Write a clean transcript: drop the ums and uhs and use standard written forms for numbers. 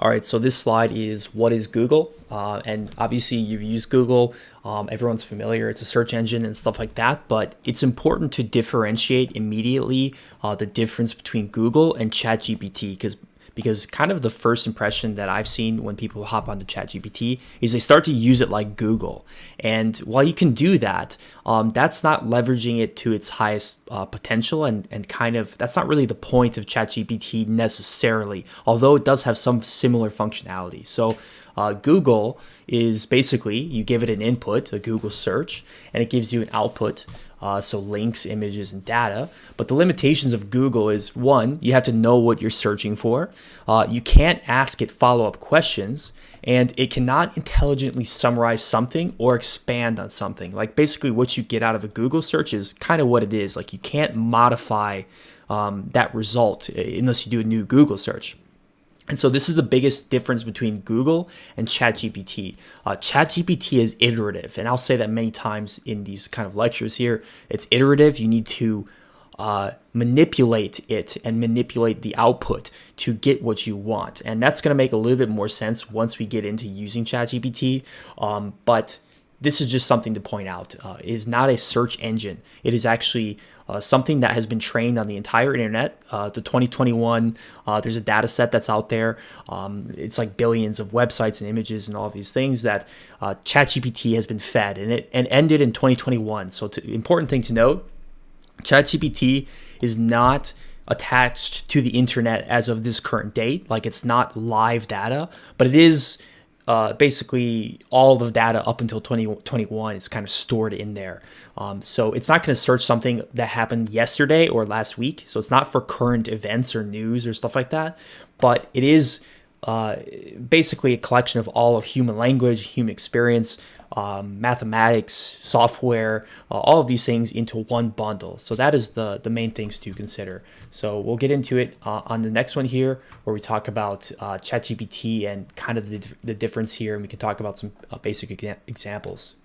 All right, so this slide is what is Google? And obviously you've used Google, everyone's familiar, it's a search engine and stuff like that, but it's important to differentiate immediately the difference between Google and ChatGPT because kind of the first impression that I've seen when people hop onto ChatGPT is they start to use it like Google. And while you can do that, that's not leveraging it to its highest potential and kind of that's not really the point of ChatGPT necessarily, although it does have some similar functionality. So Google is basically you give it an input, a Google search, and it gives you an output. So links, images, and data. But the limitations of Google is one, you have to know what you're searching for. You can't ask it follow-up questions, and it cannot intelligently summarize something or expand on something. Like basically what you get out of a Google search is kind of what it is. Like you can't modify that result unless you do a new Google search. And so this is the biggest difference between Google and ChatGPT. ChatGPT is iterative, and I'll say that many times in these kind of lectures here. It's iterative. You need to manipulate it and manipulate the output to get what you want. And that's going to make a little bit more sense once we get into using ChatGPT. But this is just something to point out. It is not a search engine. It is actually something that has been trained on the entire internet. The 2021, there's a data set that's out there. It's like billions of websites and images and all these things that ChatGPT has been fed, and it ended in 2021. So important thing to note, ChatGPT is not attached to the internet as of this current date. Like it's not live data, but it is basically all the data up until 2021 is kind of stored in there. So it's not going to search something that happened yesterday or last week. So it's not for current events or news or stuff like that, but it is basically a collection of all of human language, human experience, mathematics, software, all of these things into one bundle. So that is the main things to consider. So we'll get into it on the next one here, where we talk about ChatGPT and kind of the difference here, and we can talk about some basic examples.